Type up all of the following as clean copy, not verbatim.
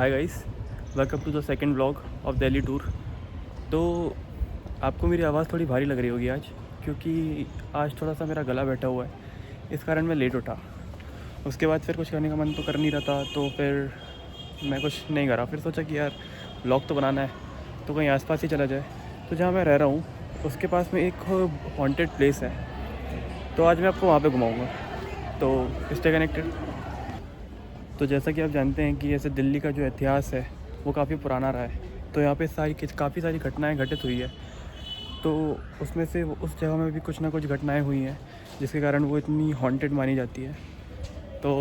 Hi guys, welcome to the second vlog of Delhi tour. तो आपको मेरी आवाज़ थोड़ी भारी लग रही होगी आज, क्योंकि आज थोड़ा सा मेरा गला बैठा हुआ है, इस कारण मैं लेट उठा। उसके बाद फिर कुछ करने का मन तो कर नहीं रहा था, तो फिर मैं कुछ नहीं करा। फिर सोचा कि यार व्लॉग तो बनाना है, तो कहीं आसपास ही चला जाए। तो जहाँ मैं रह रहा हूँ उसके पास में एक हॉन्टेड प्लेस है, तो आज मैं आपको वहाँ पे घुमाऊँगा, तो स्टे कनेक्टेड। तो जैसा कि आप जानते हैं कि ऐसे दिल्ली का जो इतिहास है वो काफ़ी पुराना रहा है, तो यहाँ पे काफ़ी सारी घटनाएं घटित हुई है। तो उसमें से उस जगह में भी कुछ ना कुछ घटनाएं हुई हैं जिसके कारण वो इतनी हॉन्टेड मानी जाती है। तो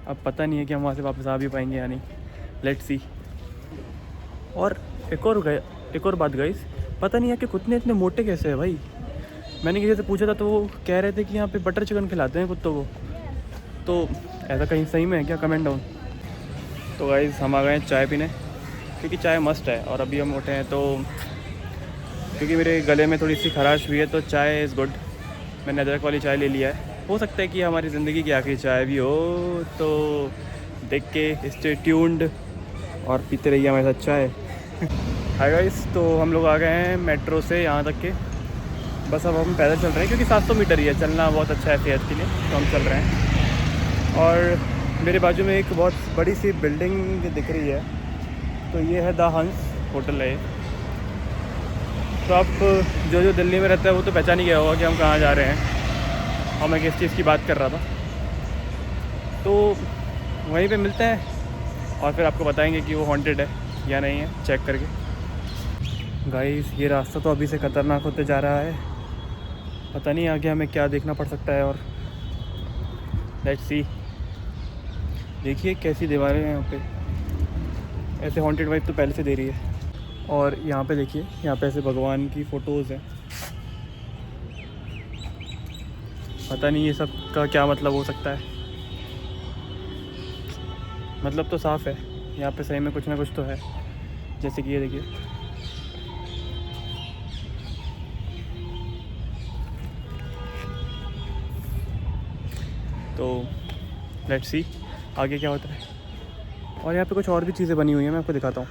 अब पता नहीं है कि हम वहाँ से वापस आ भी पाएंगे या नहीं, लेट्स सी। और एक और बात गाइस, पता नहीं है कि कुत्ते इतने मोटे कैसे हैं भाई। मैंने किसी से पूछा था तो वो कह रहे थे कि यहाँ पे बटर चिकन खिलाते हैं कुत्तों को, तो ऐसा कहीं सही में है क्या? Comment down. तो गाइस हम आ गए हैं चाय पीने, क्योंकि चाय मस्ट है। और अभी हम उठे हैं तो क्योंकि मेरे गले में थोड़ी सी खराश हुई है, तो चाय इज़ गुड। मैंने अदरक वाली चाय ले लिया है। हो सकता है कि हमारी ज़िंदगी की आखिरी चाय भी हो, तो देख के स्टे ट्यून्ड और पीते रहिए हमारे साथ चाय। हाय गाइस, तो हम लोग आ गए हैं मेट्रो से यहाँ तक के। बस अब हम पैदल चल रहे हैं, क्योंकि 700 मीटर ही है, चलना बहुत अच्छा है सेहत के लिए, तो हम चल रहे हैं। और मेरे बाजू में एक बहुत बड़ी सी बिल्डिंग दिख रही है, तो ये है द हंस होटल है। तो आप जो दिल्ली में रहता है वो तो पहचान ही गया होगा कि हम कहाँ जा रहे हैं और मैं किस चीज़ की बात कर रहा था। तो वहीं पे मिलते हैं और फिर आपको बताएंगे कि वो हॉन्टेड है या नहीं है, चेक करके। गाइस ये रास्ता तो अभी से ख़तरनाक होते जा रहा है, पता नहीं आगे हमें क्या देखना पड़ सकता है। और लेट्स सी, देखिए कैसी दीवारें हैं यहाँ पे, ऐसे हॉन्टेड वाइब तो पहले से दे रही है। और यहाँ पे देखिए, यहाँ पे ऐसे भगवान की फ़ोटोज़ हैं, पता नहीं ये सब का क्या मतलब हो सकता है। मतलब तो साफ़ है, यहाँ पे सही में कुछ ना कुछ तो है। जैसे कि ये देखिए, तो लेट्स सी आगे क्या होता है। और यहाँ पे कुछ और भी चीज़ें बनी हुई हैं, मैं आपको दिखाता हूँ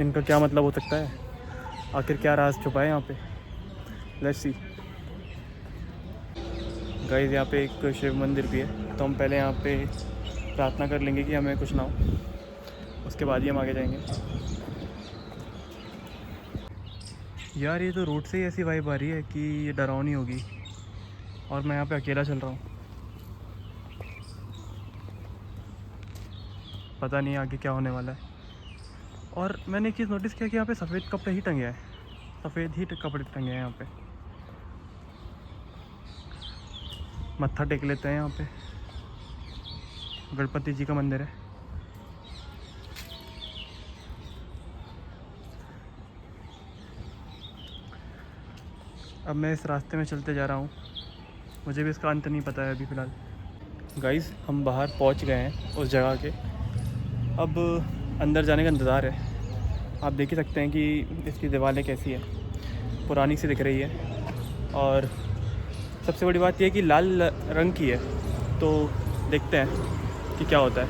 इनका क्या मतलब हो सकता है, आखिर क्या राज छुपा है यहाँ पे। Let's see. गाइस यहाँ पे एक शिव मंदिर भी है, तो हम पहले यहाँ पे प्रार्थना कर लेंगे कि हमें कुछ ना हो, उसके बाद ही हम आगे जाएंगे। यार ये तो रोड से ही ऐसी वाइब आ रही है कि ये डरावनी होगी, और मैं यहाँ पे अकेला चल रहा हूँ। पता नहीं आगे क्या होने वाला है। और मैंने एक चीज़ नोटिस किया कि यहाँ पे सफ़ेद कपड़े ही टंगे हैं, सफ़ेद ही कपड़े टंगे हैं यहाँ पे। मत्था टेक लेते हैं, यहाँ पे गणपति जी का मंदिर है। अब मैं इस रास्ते में चलते जा रहा हूँ, मुझे भी इसका अंत नहीं पता है अभी फ़िलहाल। गाइस हम बाहर पहुँच गए हैं उस जगह के, अब अंदर जाने का इंतज़ार है। आप देख ही सकते हैं कि इसकी दीवारें कैसी है, पुरानी सी दिख रही है। और सबसे बड़ी बात यह है कि लाल रंग की है, तो देखते हैं कि क्या होता है।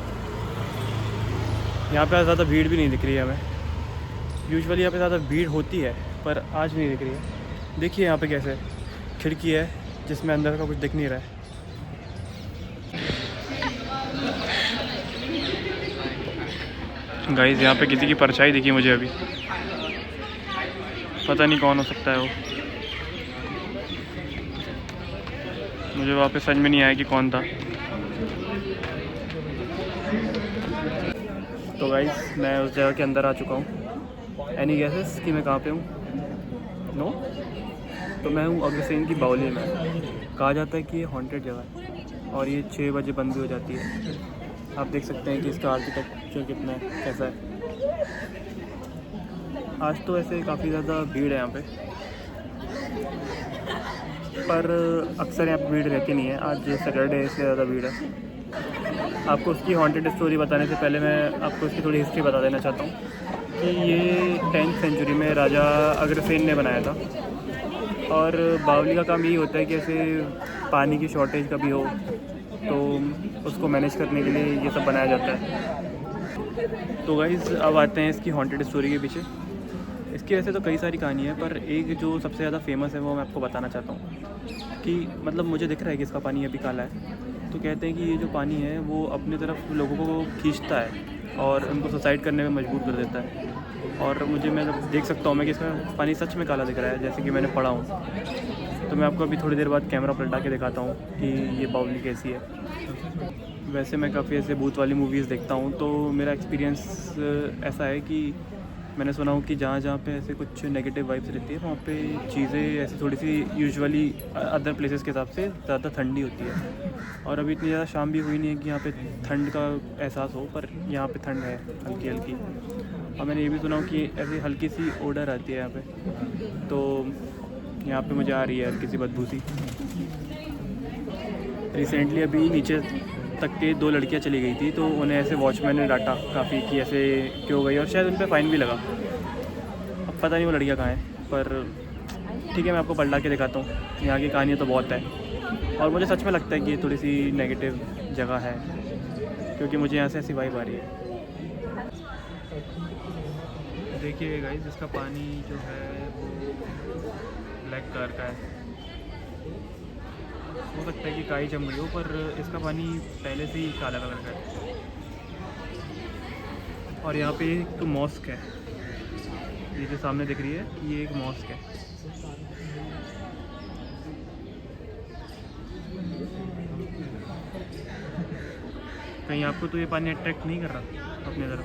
यहाँ पे ज़्यादा भीड़ भी नहीं दिख रही है हमें, यूजुअली यहाँ पे ज़्यादा भीड़ होती है, पर आज नहीं दिख रही है। देखिए यहाँ पे कैसे खिड़की है जिसमें अंदर का कुछ दिख नहीं रहा है। गाइस यहाँ पे किसी की परछाई दिखी मुझे अभी, पता नहीं कौन हो सकता है वो, मुझे वहाँ पे समझ में नहीं आया कि कौन था। तो गाइस मैं उस जगह के अंदर आ चुका हूँ। एनी गेसेस कि मैं कहाँ पे हूँ? नो, तो मैं हूँ अग्रसेन की बावली में। कहा जाता है कि ये हॉन्टेड जगह है और ये 6 बजे बंद भी हो जाती है। आप देख सकते हैं कि इसका आर्किटेक्चर कितना है, कैसा है। आज तो ऐसे काफ़ी ज़्यादा भीड़ है यहाँ पे, पर अक्सर यहाँ पे भीड़ रहती नहीं है। आज सैटरडे है इसलिए ज़्यादा भीड़ है। आपको उसकी हॉन्टेड स्टोरी बताने से पहले मैं आपको इसकी थोड़ी हिस्ट्री बता देना चाहता हूँ कि ये 10th सेंचुरी में राजा अग्रसेन ने बनाया था। और बावली का काम यही होता है कि ऐसे पानी की शॉर्टेज कभी हो तो उसको मैनेज करने के लिए ये सब बनाया जाता है। तो गाइज़ अब आते हैं इसकी हॉन्टेड स्टोरी के पीछे। इसकी वैसे तो कई सारी कहानी है, पर एक जो सबसे ज़्यादा फेमस है वो मैं आपको बताना चाहता हूँ कि मतलब मुझे दिख रहा है कि इसका पानी अभी काला है, तो कहते हैं कि ये जो पानी है वो अपनी तरफ लोगों को खींचता है और उनको सुसाइड करने में मजबूर कर देता है। और मैं देख सकता हूँ मैं कि इसका पानी सच में काला दिख रहा है, जैसे कि मैंने पढ़ा हूँ। तो मैं आपको अभी थोड़ी देर बाद कैमरा पलटा के दिखाता हूँ कि ये बावली कैसी है। वैसे मैं काफ़ी ऐसे भूत वाली मूवीज़ देखता हूँ, तो मेरा एक्सपीरियंस ऐसा है कि मैंने सुना हूँ कि जहाँ पे ऐसे कुछ नेगेटिव वाइब्स रहती है वहाँ पे चीज़ें ऐसे थोड़ी सी यूजुअली अदर प्लेसेस के हिसाब से ज़्यादा ठंडी होती है। और अभी इतनी ज़्यादा शाम भी हुई नहीं है कि यहाँ पे ठंड का एहसास हो, पर यहाँ पे ठंड है हल्की हल्की। और मैंने ये भी सुना हूँ कि ऐसी हल्की सी ओडर आती है यहाँ पे, तो यहाँ पे मुझे आ रही है हल्की सी बदबू सी। रिसेंटली अभी नीचे तक के 2 लड़कियां चली गई थी, तो उन्हें ऐसे वॉचमैन ने डांटा काफ़ी कि ऐसे क्यों गई, और शायद उन पर फ़ाइन भी लगा। अब पता नहीं वो लड़कियां कहाँ हैं, पर ठीक है मैं आपको पलटा के दिखाता हूँ। यहाँ की कहानियाँ तो बहुत है और मुझे सच में लगता है कि ये थोड़ी सी नेगेटिव जगह है, क्योंकि मुझे यहाँ से ऐसी वाइब आ रही है। देखिए गाइस, इसका पानी जो है वो ब्लैक कलर का है। हो सकता है कि काई जम रही हो, पर इसका पानी पहले से ही काला कलर का है। और यहाँ पे एक मॉस्क है, ये जो सामने दिख रही है ये एक मॉस्क है। कहीं आपको तो ये पानी अट्रैक्ट नहीं कर रहा अपने तरफ?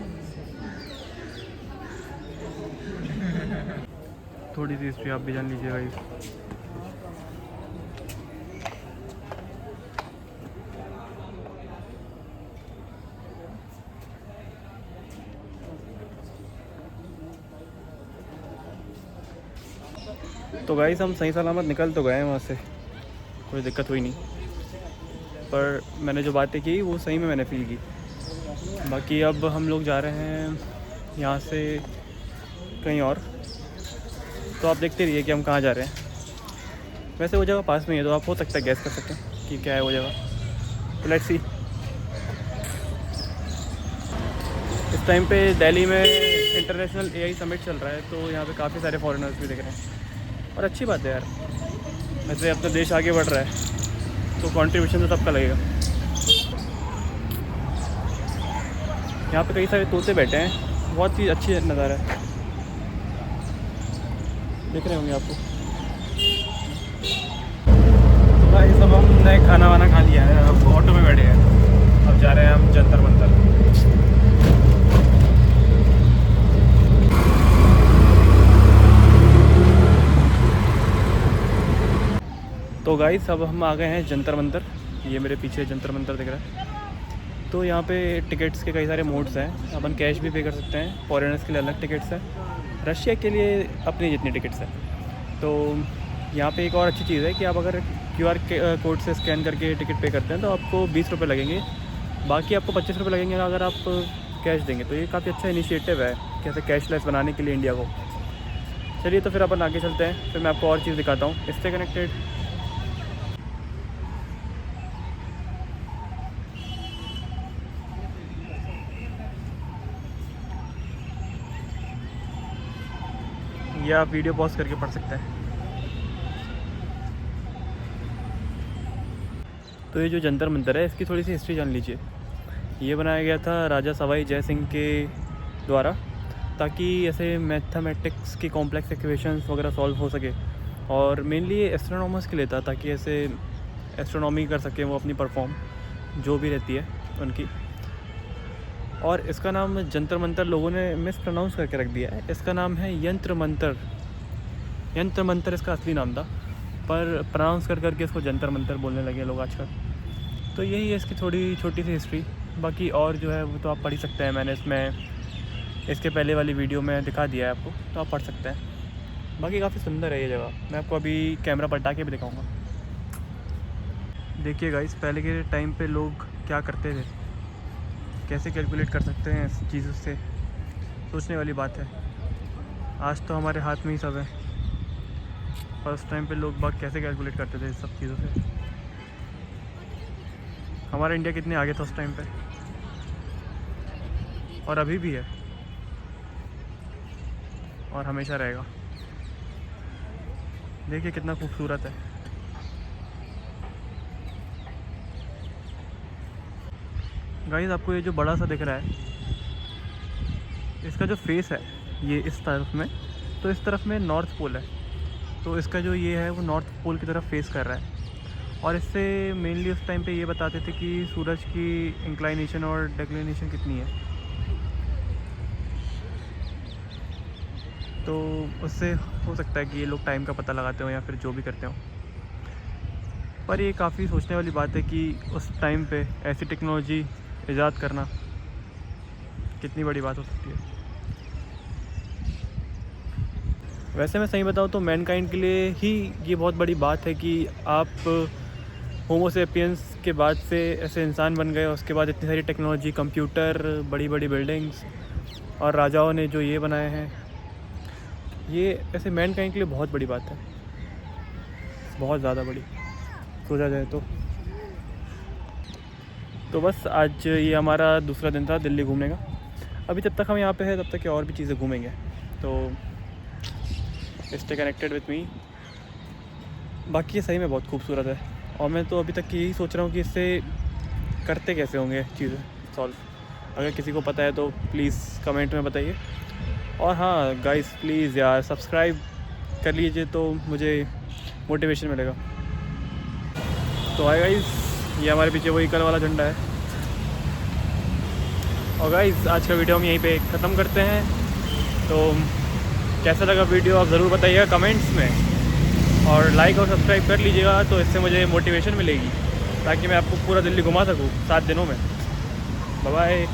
थोड़ी सी हिस्ट्री आप भी जान लीजिएगा इस। तो गाइस हम सही सलामत निकल तो गए वहाँ से, कोई दिक्कत हुई नहीं, पर मैंने जो बातें की वो सही में मैंने फील की। बाकी अब हम लोग जा रहे हैं यहाँ से कहीं और, तो आप देखते रहिए कि हम कहाँ जा रहे हैं। वैसे वो जगह पास में है, तो आप हो सकता है गैस कर सकते हैं कि क्या है वो जगह। तो लेट्स सी। इस टाइम पे दिल्ली में इंटरनेशनल AI समिट चल रहा है, तो यहाँ पे काफ़ी सारे फॉरेनर्स भी दिख रहे हैं और अच्छी बात है यार। वैसे अपना देश आगे बढ़ रहा है तो कंट्रीब्यूशन तो सबका लगेगा। यहाँ पे कई सारे तोते बैठे हैं, बहुत ही अच्छी नज़ारा है, देख रहे होंगे आपको। तो भाई सब हमने खाना वाना खा लिया है, अब ऑटो में बैठे हैं, अब जा रहे हैं हम जंतर मंतर। तो गाइस अब हम आ गए हैं जंतर मंतर। ये मेरे पीछे जंतर मंतर दिख रहा है। तो यहाँ पे टिकट्स के कई सारे मोड्स हैं, अपन कैश भी पे कर सकते हैं, फॉरेनर्स के लिए अलग टिकट्स हैं, रशिया के लिए अपनी जितनी टिकट्स हैं। तो यहाँ पे एक और अच्छी चीज़ है कि आप अगर QR कोड से स्कैन करके टिकट पे करते हैं तो आपको 20 रुपये लगेंगे, बाकी आपको 25 रुपये लगेंगे अगर आप कैश देंगे। तो ये काफ़ी अच्छा इनिशिएटिव है कैसे कैशलेस बनाने के लिए इंडिया को। चलिए तो फिर अपन आगे चलते हैं, फिर मैं आपको और चीज़ दिखाता हूँ। इससे कनेक्टेड या आप वीडियो पॉज करके पढ़ सकते हैं। तो ये जो जंतर मंतर है इसकी थोड़ी सी हिस्ट्री जान लीजिए। ये बनाया गया था राजा सवाई जय सिंह के द्वारा, ताकि ऐसे मैथमेटिक्स की कॉम्प्लेक्स इक्वेशंस वगैरह सॉल्व हो सके, और मेनली ये एस्ट्रोनॉमर्स के लिए था, ताकि ऐसे एस्ट्रोनॉमी कर सकें वो अपनी परफॉर्म जो भी रहती है उनकी। और इसका नाम जंतर मंतर लोगों ने मिस प्रोनाउंस करके रख दिया है, इसका नाम है यंत्र मंतर। यंत्र मंतर इसका असली नाम था, पर प्रोनाउंस कर करके इसको जंतर मंतर बोलने लगे लोग आजकल। तो यही है इसकी थोड़ी छोटी सी हिस्ट्री। बाकी और जो है वो तो आप पढ़ ही सकते हैं, मैंने इसके पहले वाली वीडियो में दिखा दिया है आपको, तो आप पढ़ सकते हैं। बाकी काफ़ी सुंदर है ये जगह, मैं आपको अभी कैमरा पलटा के भी दिखाऊँगा। देखिए गाइस, पहले के टाइम पे लोग क्या करते थे, कैसे कैलकुलेट कर सकते हैं इस चीज़ों से, सोचने वाली बात है। आज तो हमारे हाथ में ही सब है, पर उस टाइम पे लोग बाग कैसे कैलकुलेट करते थे इस सब चीज़ों से, हमारा इंडिया कितने आगे था उस टाइम पे, और अभी भी है और हमेशा रहेगा। देखिए कितना खूबसूरत है। गाइस आपको ये जो बड़ा सा दिख रहा है, इसका जो फेस है ये इस तरफ में, तो इस तरफ में नॉर्थ पोल है, तो इसका जो ये है वो नॉर्थ पोल की तरफ फेस कर रहा है। और इससे मेनली उस टाइम पे ये बताते थे कि सूरज की इंक्लाइनेशन और डिक्लिनेशन कितनी है, तो उससे हो सकता है कि ये लोग टाइम का पता लगाते हो या फिर जो भी करते हो। पर ये काफ़ी सोचने वाली बात है कि उस टाइम पे ऐसी टेक्नोलॉजी ईजाद करना कितनी बड़ी बात हो सकती है। वैसे मैं सही बताऊँ तो मैनकाइंड के लिए ही ये बहुत बड़ी बात है कि आप होमो सेपियंस के बाद से ऐसे इंसान बन गए, उसके बाद इतनी सारी टेक्नोलॉजी, कंप्यूटर, बड़ी बड़ी बिल्डिंग्स, और राजाओं ने जो ये बनाए हैं, ये ऐसे मैनकाइंड के लिए बहुत बड़ी बात है, बहुत ज़्यादा बड़ी सोचा जाए तो बस आज ये हमारा दूसरा दिन था दिल्ली घूमने का। अभी जब तक हम यहाँ पे हैं तब तक के और भी चीज़ें घूमेंगे, तो स्टे कनेक्टेड विथ मी। बाकी ये सही में बहुत खूबसूरत है, और मैं तो अभी तक यही सोच रहा हूँ कि इससे करते कैसे होंगे चीज़ें सॉल्व। अगर किसी को पता है तो प्लीज़ कमेंट में बताइए। और हाँ गाइस प्लीज़ यार सब्सक्राइब कर लीजिए तो मुझे मोटिवेशन मिलेगा। तो हाय गाइस, ये हमारे पीछे वही कल वाला झंडा है। और गाइस आज का वीडियो हम यहीं पे ख़त्म करते हैं। तो कैसा लगा वीडियो आप ज़रूर बताइएगा कमेंट्स में, और लाइक और सब्सक्राइब कर लीजिएगा, तो इससे मुझे मोटिवेशन मिलेगी ताकि मैं आपको पूरा दिल्ली घुमा सकूँ 7 दिनों में। Bye bye.